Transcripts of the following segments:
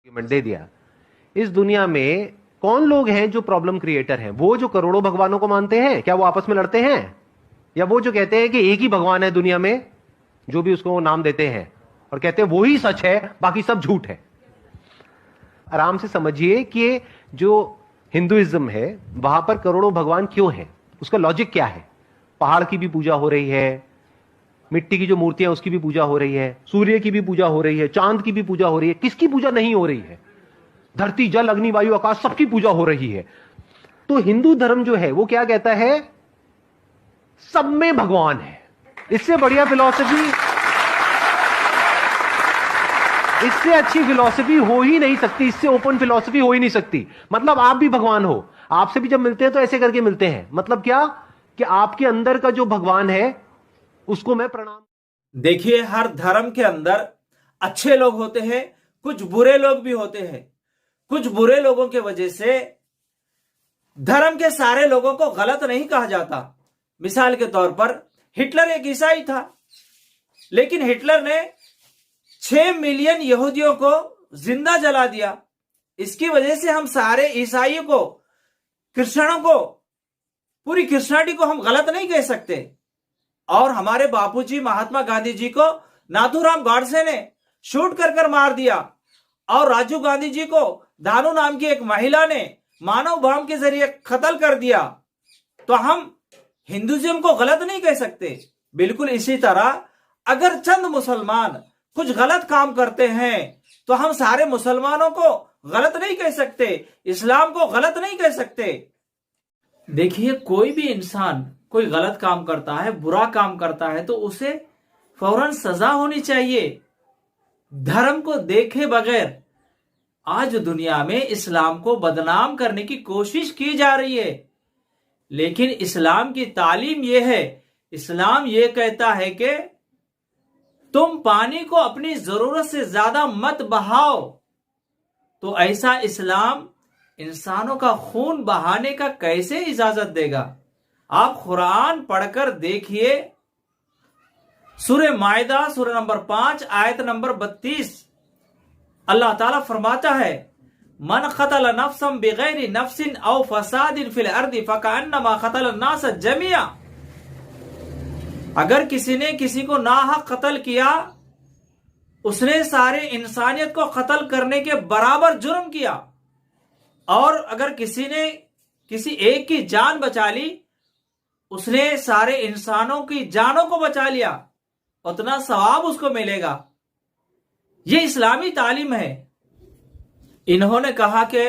Argument दे दिया। इस दुनिया में कौन लोग हैं जो प्रॉब्लम क्रिएटर हैं? वो जो करोड़ों भगवानों को मानते हैं, क्या वो आपस में लड़ते हैं? या वो जो कहते हैं कि एक ही भगवान है दुनिया में, जो भी उसको नाम देते हैं और कहते हैं वो ही सच है, बाकी सब झूठ है? आराम से समझिए कि जो हिंदुइज्म है वहां पर करोड़ों भगवान क्यों हैं, उसका लॉजिक क्या है। पहाड़ की भी पूजा हो रही है, मिट्टी की जो मूर्तियां उसकी भी पूजा हो रही है, सूर्य की भी पूजा हो रही है, चांद की भी पूजा हो रही है। किसकी पूजा नहीं हो रही है? धरती, जल, अग्नि, वायु, आकाश, सबकी पूजा हो रही है। तो हिंदू धर्म जो है वो क्या कहता है? सब में भगवान है। इससे बढ़िया फिलॉसफी, इससे अच्छी फिलॉसफी हो ही नहीं सकती, इससे ओपन फिलॉसफी हो ही नहीं सकती। मतलब आप भी भगवान हो, आपसे भी जब मिलते हैं तो ऐसे करके मिलते हैं। मतलब क्या कि आपके अंदर का जो भगवान है उसको मैं प्रणाम। देखिए, हर धर्म के अंदर अच्छे लोग होते हैं, कुछ बुरे लोग भी होते हैं। कुछ बुरे लोगों के वजह से धर्म के सारे लोगों को गलत नहीं कहा जाता। मिसाल के तौर पर हिटलर एक ईसाई था, लेकिन हिटलर ने 6 मिलियन यहूदियों को जिंदा जला दिया। इसकी वजह से हम सारे ईसाइयों को, क्रिश्चियनों को, पूरी क्रिश्चियनिटी को हम गलत नहीं कह सकते। और हमारे बापूजी महात्मा गांधी जी को नाथूराम गॉडसे ने शूट कर कर मार दिया, और राजीव गांधी जी को दानू नाम की एक महिला ने मानव बम के जरिए कत्ल कर दिया। तो हम हिंदुइज्म को गलत नहीं कह सकते। बिल्कुल इसी तरह अगर चंद मुसलमान कुछ गलत काम करते हैं तो हम सारे मुसलमानों को गलत नहीं कह सकते, इस्लाम को गलत नहीं कह सकते। देखिए, कोई भी इंसान कोई गलत काम करता है, बुरा काम करता है, तो उसे फौरन सजा होनी चाहिए, धर्म को देखे बगैर। आज दुनिया में इस्लाम को बदनाम करने की कोशिश की जा रही है, लेकिन इस्लाम की तालीम यह है, इस्लाम यह कहता है कि तुम पानी को अपनी जरूरत से ज्यादा मत बहाओ। तो ऐसा इस्लाम इंसानों का खून बहाने का कैसे इजाजत देगा? आप कुरान पढ़कर देखिए, सूरह माइदा सूरह नंबर 5 आयत नंबर 32, अल्लाह ताला फरमाता है, मन क़तल नफ्सन बिगैरि नफ्सिन औ फसादिन फिल अर्दि फकअन्नमा क़तल अन्नास जमिया। अगर किसी ने किसी को नाहक कत्ल किया, उसने सारे इंसानियत को कत्ल करने के बराबर जुर्म किया। और अगर किसी ने किसी एक की जान बचा ली, उसने सारे इंसानों की जानों को बचा लिया, उतना सवाब उसको मिलेगा। यह इस्लामी तालीम है। इन्होंने कहा कि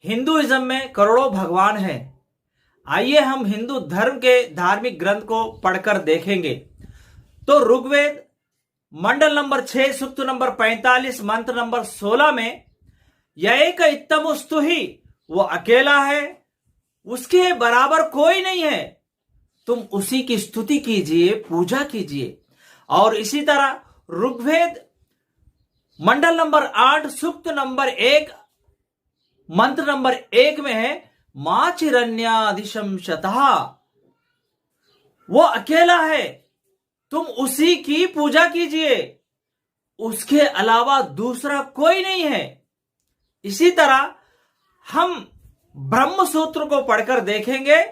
हिंदुइज्म में करोड़ों भगवान हैं। आइए हम हिंदू धर्म के धार्मिक ग्रंथ को पढ़कर देखेंगे। तो ऋग्वेद मंडल नंबर 6 सूक्त नंबर 45 मंत्र नंबर 16 में, एक इत्तमुस्तु ही, वो अकेला है, उसके बराबर कोई नहीं है, तुम उसी की स्तुति कीजिए, पूजा कीजिए। और इसी तरह ऋग्वेद मंडल नंबर 8 सूक्त नंबर 1 मंत्र नंबर 1 में है, मां चिरन्यादिशम शतः, वो अकेला है, तुम उसी की पूजा कीजिए, उसके अलावा दूसरा कोई नहीं है। इसी तरह हम ब्रह्म सूत्र को पढ़कर देखेंगे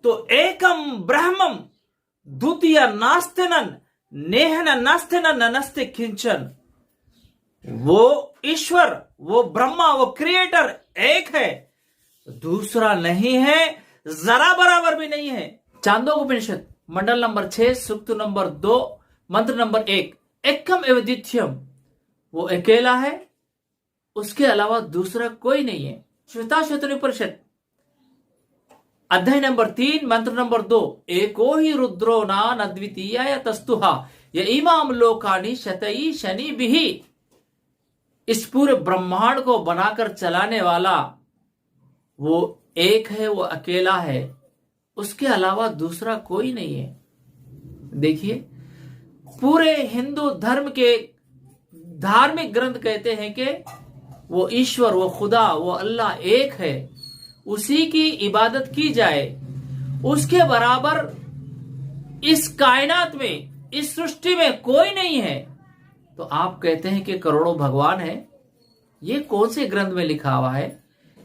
तो एकम ब्रह्मम द्वितीय नास्तिनन नेहन नास्तिनन नस्ति किंचन। वो ईश्वर, वो ब्रह्मा, वो क्रिएटर एक है, दूसरा नहीं है, जरा बराबर भी नहीं है। चांदोग्योपनिषद मंडल नंबर 6 सूक्त नंबर 2 मंत्र नंबर 1, एकम एव द्वितीयम, वो अकेला है, उसके अलावा दूसरा कोई नहीं है। श्वेताश्वतरोपनिषद अध्याय नंबर 3 मंत्र नंबर 2, एको ही रुद्रो नान अद्वितीय तस्तुहा य इमाम लोकानि शतई शनि बिही। इस पूरे ब्रह्मांड को बनाकर चलाने वाला वो एक है, वो अकेला है, उसके अलावा दूसरा कोई नहीं है। देखिए, पूरे हिंदू धर्म के धार्मिक ग्रंथ कहते हैं कि वो ईश्वर, वो खुदा, वो अल्लाह एक है, उसी की इबादत की जाए, उसके बराबर इस कायनात में, इस सृष्टि में कोई नहीं है। तो आप कहते हैं कि करोड़ों भगवान हैं, ये कौन से ग्रंथ में लिखा हुआ है,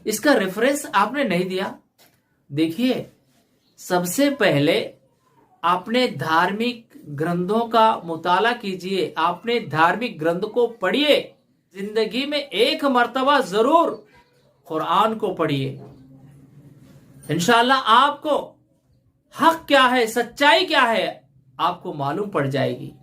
इसका रेफरेंस आपने नहीं दिया। देखिए, सबसे पहले आपने धार्मिक ग्रंथों का मुताला कीजिए, आपने धार्मिक ग्रंथ को पढ़िए, जिंदगी में एक मर्तबा जरूर कुरान को पढ़िए। इंशाअल्लाह आपको हक क्या है, सच्चाई क्या है, आपको मालूम पड़ जाएगी।